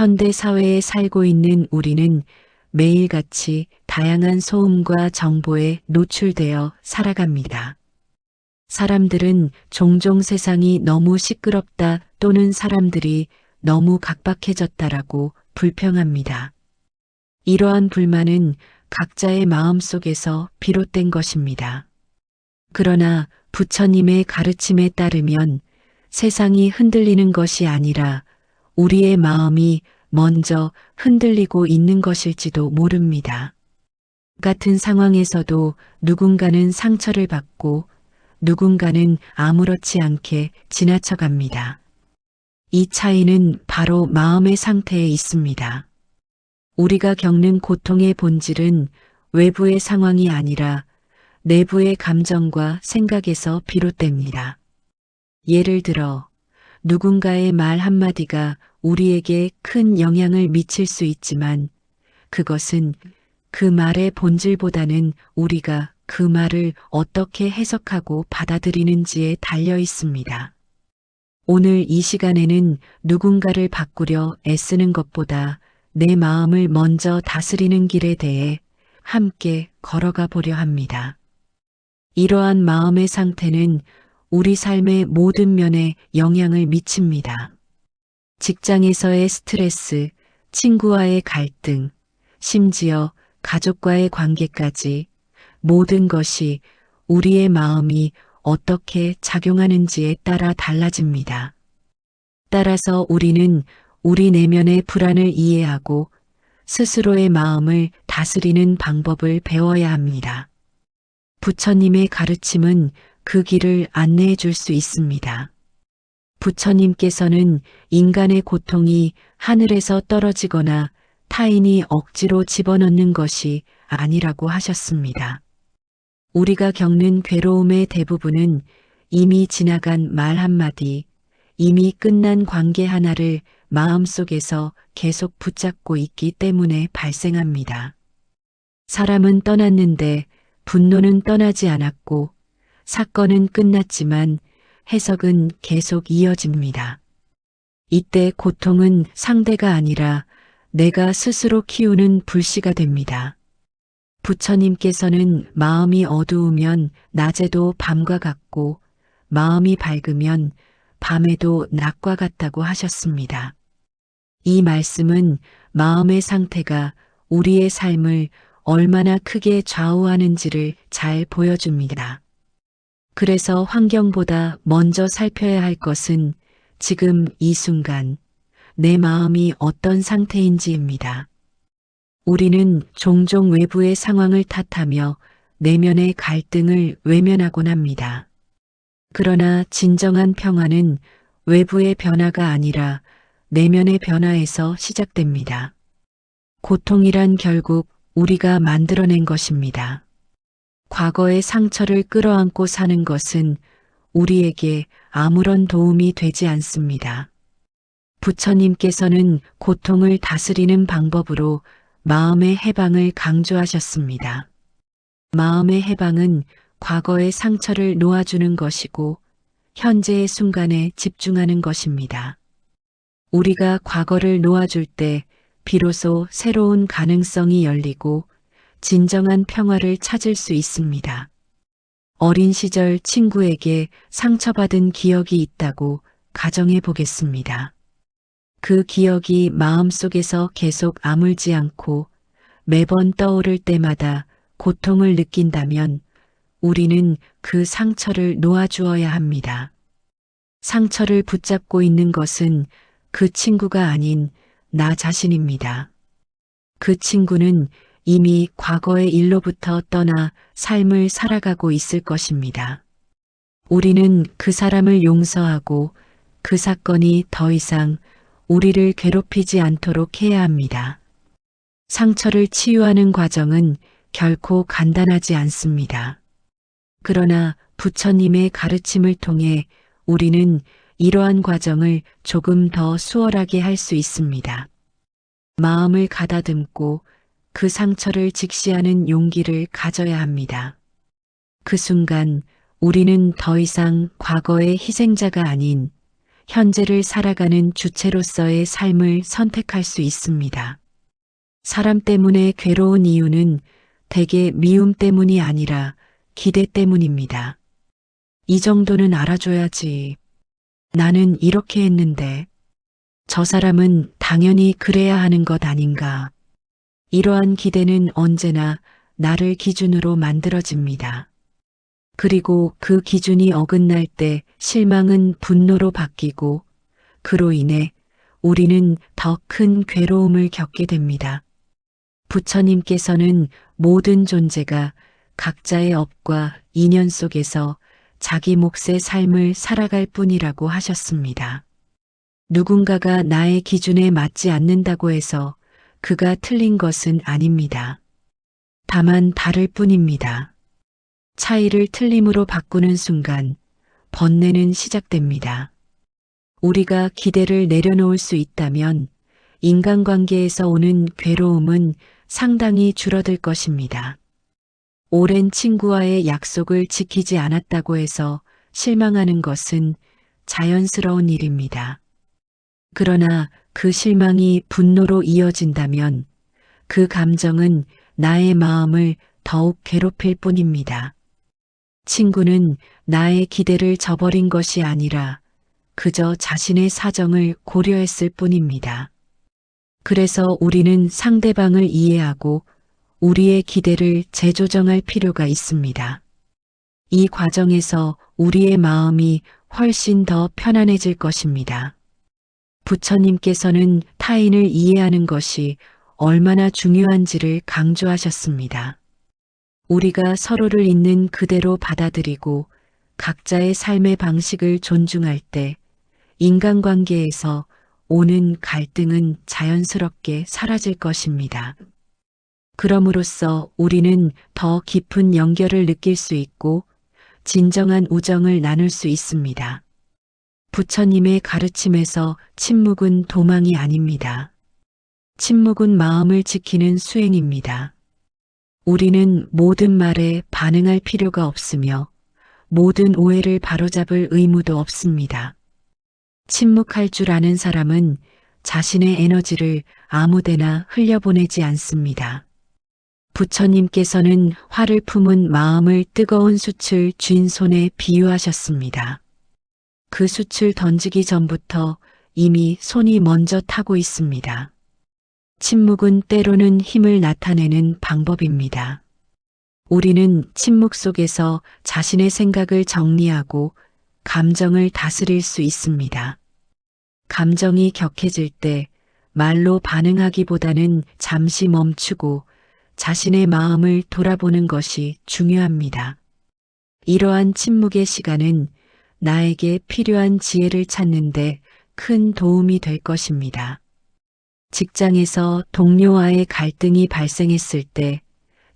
현대 사회에 살고 있는 우리는 매일같이 다양한 소음과 정보에 노출되어 살아갑니다. 사람들은 종종 세상이 너무 시끄럽다 또는 사람들이 너무 각박해졌다라고 불평합니다. 이러한 불만은 각자의 마음속에서 비롯된 것입니다. 그러나 부처님의 가르침에 따르면 세상이 흔들리는 것이 아니라 우리의 마음이 먼저 흔들리고 있는 것일지도 모릅니다. 같은 상황에서도 누군가는 상처를 받고 누군가는 아무렇지 않게 지나쳐갑니다. 이 차이는 바로 마음의 상태에 있습니다. 우리가 겪는 고통의 본질은 외부의 상황이 아니라 내부의 감정과 생각에서 비롯됩니다. 예를 들어 누군가의 말 한마디가 우리에게 큰 영향을 미칠 수 있지만 그것은 그 말의 본질보다는 우리가 그 말을 어떻게 해석하고 받아들이는지에 달려 있습니다. 오늘 이 시간에는 누군가를 바꾸려 애쓰는 것보다 내 마음을 먼저 다스리는 길에 대해 함께 걸어가 보려 합니다. 이러한 마음의 상태는 우리 삶의 모든 면에 영향을 미칩니다. 직장에서의 스트레스, 친구와의 갈등, 심지어 가족과의 관계까지 모든 것이 우리의 마음이 어떻게 작용하는지에 따라 달라집니다. 따라서 우리는 우리 내면의 불안을 이해하고 스스로의 마음을 다스리는 방법을 배워야 합니다. 부처님의 가르침은 그 길을 안내해 줄 수 있습니다. 부처님께서는 인간의 고통이 하늘에서 떨어지거나 타인이 억지로 집어넣는 것이 아니라고 하셨습니다. 우리가 겪는 괴로움의 대부분은 이미 지나간 말 한마디, 이미 끝난 관계 하나를 마음속에서 계속 붙잡고 있기 때문에 발생합니다. 사람은 떠났는데 분노는 떠나지 않았고 사건은 끝났지만 해석은 계속 이어집니다. 이때 고통은 상대가 아니라 내가 스스로 키우는 불씨가 됩니다. 부처님께서는 마음이 어두우면 낮에도 밤과 같고 마음이 밝으면 밤에도 낮과 같다고 하셨습니다. 이 말씀은 마음의 상태가 우리의 삶을 얼마나 크게 좌우하는지를 잘 보여줍니다. 그래서 환경보다 먼저 살펴야 할 것은 지금 이 순간 내 마음이 어떤 상태인지입니다. 우리는 종종 외부의 상황을 탓하며 내면의 갈등을 외면하곤 합니다. 그러나 진정한 평화는 외부의 변화가 아니라 내면의 변화에서 시작됩니다. 고통이란 결국 우리가 만들어낸 것입니다. 과거의 상처를 끌어안고 사는 것은 우리에게 아무런 도움이 되지 않습니다. 부처님께서는 고통을 다스리는 방법으로 마음의 해방을 강조하셨습니다. 마음의 해방은 과거의 상처를 놓아주는 것이고 현재의 순간에 집중하는 것입니다. 우리가 과거를 놓아줄 때 비로소 새로운 가능성이 열리고 진정한 평화를 찾을 수 있습니다. 어린 시절 친구에게 상처받은 기억이 있다고 가정해 보겠습니다. 그 기억이 마음속에서 계속 아물지 않고 매번 떠오를 때마다 고통을 느낀다면 우리는 그 상처를 놓아주어야 합니다. 상처를 붙잡고 있는 것은 그 친구가 아닌 나 자신입니다. 그 친구는 이미 과거의 일로부터 떠나 삶을 살아가고 있을 것입니다. 우리는 그 사람을 용서하고 그 사건이 더 이상 우리를 괴롭히지 않도록 해야 합니다. 상처를 치유하는 과정은 결코 간단하지 않습니다. 그러나 부처님의 가르침을 통해 우리는 이러한 과정을 조금 더 수월하게 할 수 있습니다. 마음을 가다듬고 그 상처를 직시하는 용기를 가져야 합니다. 그 순간 우리는 더 이상 과거의 희생자가 아닌 현재를 살아가는 주체로서의 삶을 선택할 수 있습니다. 사람 때문에 괴로운 이유는 대개 미움 때문이 아니라 기대 때문입니다. 이 정도는 알아줘야지. 나는 이렇게 했는데 저 사람은 당연히 그래야 하는 것 아닌가. 이러한 기대는 언제나 나를 기준으로 만들어집니다. 그리고 그 기준이 어긋날 때 실망은 분노로 바뀌고 그로 인해 우리는 더 큰 괴로움을 겪게 됩니다. 부처님께서는 모든 존재가 각자의 업과 인연 속에서 자기 몫의 삶을 살아갈 뿐이라고 하셨습니다. 누군가가 나의 기준에 맞지 않는다고 해서 그가 틀린 것은 아닙니다. 다만 다를 뿐입니다. 차이를 틀림으로 바꾸는 순간 번뇌는 시작됩니다. 우리가 기대를 내려놓을 수 있다면 인간관계에서 오는 괴로움은 상당히 줄어들 것입니다. 오랜 친구와의 약속을 지키지 않았다고 해서 실망하는 것은 자연스러운 일입니다. 그러나 그 실망이 분노로 이어진다면 그 감정은 나의 마음을 더욱 괴롭힐 뿐입니다. 친구는 나의 기대를 저버린 것이 아니라 그저 자신의 사정을 고려했을 뿐입니다. 그래서 우리는 상대방을 이해하고 우리의 기대를 재조정할 필요가 있습니다. 이 과정에서 우리의 마음이 훨씬 더 편안해질 것입니다. 부처님께서는 타인을 이해하는 것이 얼마나 중요한지를 강조하셨습니다. 우리가 서로를 있는 그대로 받아들이고 각자의 삶의 방식을 존중할 때 인간관계에서 오는 갈등은 자연스럽게 사라질 것입니다. 그럼으로써 우리는 더 깊은 연결을 느낄 수 있고 진정한 우정을 나눌 수 있습니다. 부처님의 가르침에서 침묵은 도망이 아닙니다. 침묵은 마음을 지키는 수행입니다. 우리는 모든 말에 반응할 필요가 없으며 모든 오해를 바로잡을 의무도 없습니다. 침묵할 줄 아는 사람은 자신의 에너지를 아무데나 흘려보내지 않습니다. 부처님께서는 화를 품은 마음을 뜨거운 숯을 쥔 손에 비유하셨습니다. 그 숯을 던지기 전부터 이미 손이 먼저 타고 있습니다. 침묵은 때로는 힘을 나타내는 방법입니다. 우리는 침묵 속에서 자신의 생각을 정리하고 감정을 다스릴 수 있습니다. 감정이 격해질 때 말로 반응하기보다는 잠시 멈추고 자신의 마음을 돌아보는 것이 중요합니다. 이러한 침묵의 시간은 나에게 필요한 지혜를 찾는데 큰 도움이 될 것입니다. 직장에서 동료와의 갈등이 발생했을 때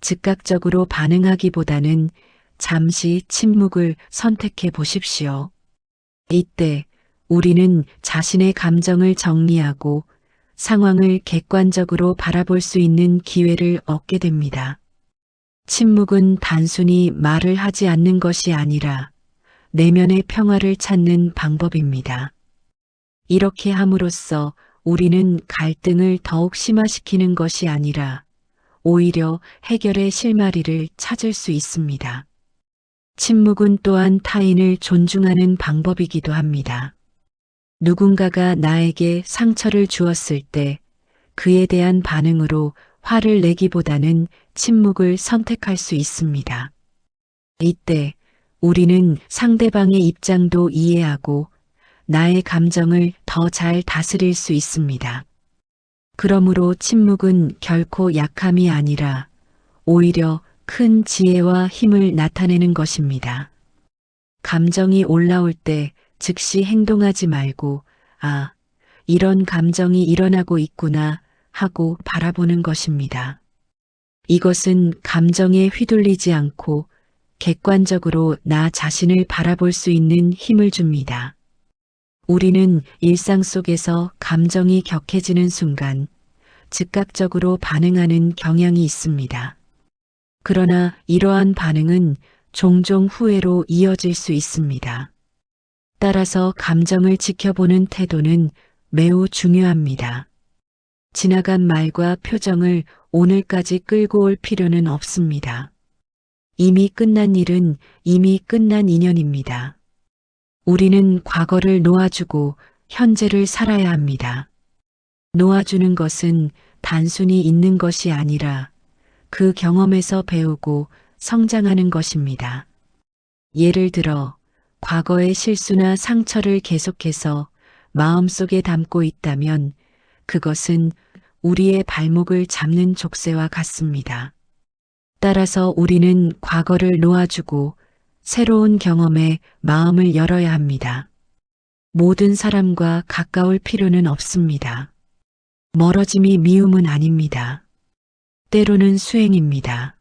즉각적으로 반응하기보다는 잠시 침묵을 선택해 보십시오. 이때 우리는 자신의 감정을 정리하고 상황을 객관적으로 바라볼 수 있는 기회를 얻게 됩니다. 침묵은 단순히 말을 하지 않는 것이 아니라 내면의 평화를 찾는 방법입니다. 이렇게 함으로써 우리는 갈등을 더욱 심화시키는 것이 아니라 오히려 해결의 실마리를 찾을 수 있습니다. 침묵은 또한 타인을 존중하는 방법이기도 합니다. 누군가가 나에게 상처를 주었을 때 그에 대한 반응으로 화를 내기보다는 침묵을 선택할 수 있습니다. 이때 우리는 상대방의 입장도 이해하고 나의 감정을 더 잘 다스릴 수 있습니다. 그러므로 침묵은 결코 약함이 아니라 오히려 큰 지혜와 힘을 나타내는 것입니다. 감정이 올라올 때 즉시 행동하지 말고 이런 감정이 일어나고 있구나 하고 바라보는 것입니다. 이것은 감정에 휘둘리지 않고 객관적으로 나 자신을 바라볼 수 있는 힘을 줍니다. 우리는 일상 속에서 감정이 격해지는 순간 즉각적으로 반응하는 경향이 있습니다. 그러나 이러한 반응은 종종 후회로 이어질 수 있습니다. 따라서 감정을 지켜보는 태도는 매우 중요합니다. 지나간 말과 표정을 오늘까지 끌고 올 필요는 없습니다. 이미 끝난 일은 이미 끝난 인연입니다. 우리는 과거를 놓아주고 현재를 살아야 합니다. 놓아주는 것은 단순히 있는 것이 아니라 그 경험에서 배우고 성장하는 것입니다. 예를 들어 과거의 실수나 상처를 계속해서 마음속에 담고 있다면 그것은 우리의 발목을 잡는 족쇄와 같습니다. 따라서 우리는 과거를 놓아주고 새로운 경험에 마음을 열어야 합니다. 모든 사람과 가까울 필요는 없습니다. 멀어짐이 미움은 아닙니다. 때로는 수행입니다.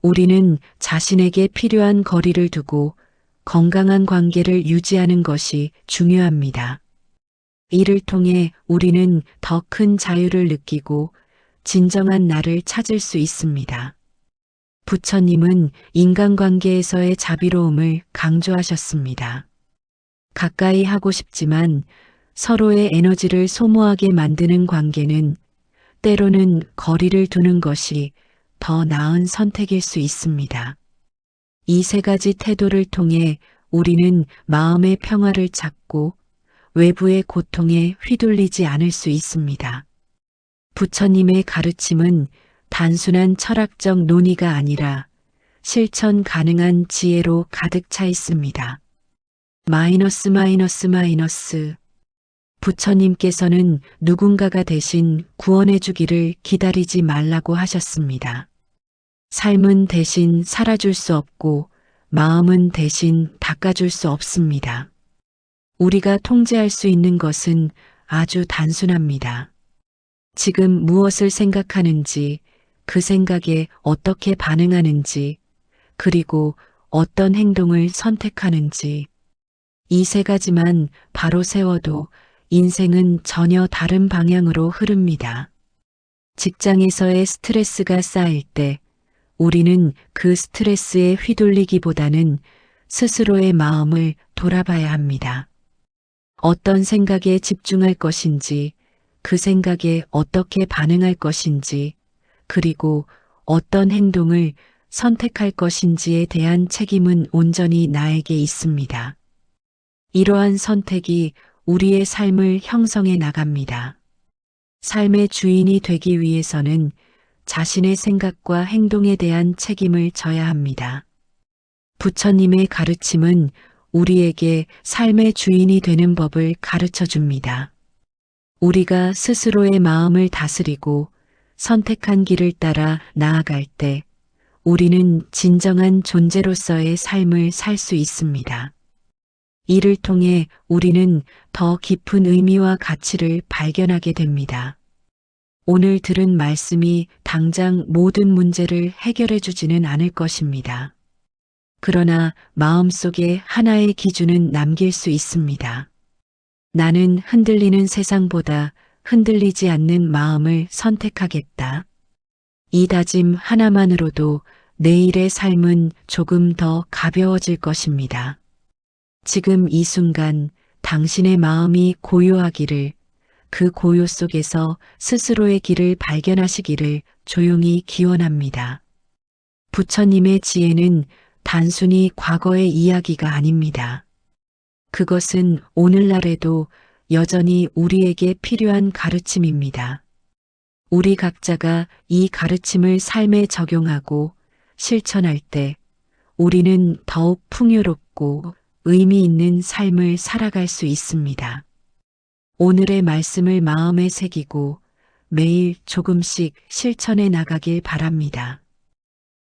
우리는 자신에게 필요한 거리를 두고 건강한 관계를 유지하는 것이 중요합니다. 이를 통해 우리는 더 큰 자유를 느끼고 진정한 나를 찾을 수 있습니다. 부처님은 인간관계에서의 자비로움을 강조하셨습니다. 가까이 하고 싶지만 서로의 에너지를 소모하게 만드는 관계는 때로는 거리를 두는 것이 더 나은 선택일 수 있습니다. 이 세 가지 태도를 통해 우리는 마음의 평화를 찾고 외부의 고통에 휘둘리지 않을 수 있습니다. 부처님의 가르침은 단순한 철학적 논의가 아니라 실천 가능한 지혜로 가득 차 있습니다. 부처님께서는 누군가가 대신 구원해 주기를 기다리지 말라고 하셨습니다. 삶은 대신 살아줄 수 없고 마음은 대신 닦아줄 수 없습니다. 우리가 통제할 수 있는 것은 아주 단순합니다. 지금 무엇을 생각하는지, 그 생각에 어떻게 반응하는지, 그리고 어떤 행동을 선택하는지, 이 세 가지만 바로 세워도 인생은 전혀 다른 방향으로 흐릅니다. 직장에서의 스트레스가 쌓일 때 우리는 그 스트레스에 휘둘리기보다는 스스로의 마음을 돌아봐야 합니다. 어떤 생각에 집중할 것인지, 그 생각에 어떻게 반응할 것인지, 그리고 어떤 행동을 선택할 것인지에 대한 책임은 온전히 나에게 있습니다. 이러한 선택이 우리의 삶을 형성해 나갑니다. 삶의 주인이 되기 위해서는 자신의 생각과 행동에 대한 책임을 져야 합니다. 부처님의 가르침은 우리에게 삶의 주인이 되는 법을 가르쳐 줍니다. 우리가 스스로의 마음을 다스리고 선택한 길을 따라 나아갈 때 우리는 진정한 존재로서의 삶을 살 수 있습니다. 이를 통해 우리는 더 깊은 의미와 가치를 발견하게 됩니다. 오늘 들은 말씀이 당장 모든 문제를 해결해 주지는 않을 것입니다. 그러나 마음속에 하나의 기준은 남길 수 있습니다. 나는 흔들리는 세상보다 흔들리지 않는 마음을 선택하겠다. 이 다짐 하나만으로도 내일의 삶은 조금 더 가벼워질 것입니다. 지금 이 순간 당신의 마음이 고요하기를, 그 고요 속에서 스스로의 길을 발견하시기를 조용히 기원합니다. 부처님의 지혜는 단순히 과거의 이야기가 아닙니다. 그것은 오늘날에도 여전히 우리에게 필요한 가르침입니다. 우리 각자가 이 가르침을 삶에 적용하고 실천할 때 우리는 더욱 풍요롭고 의미 있는 삶을 살아갈 수 있습니다. 오늘의 말씀을 마음에 새기고 매일 조금씩 실천해 나가길 바랍니다.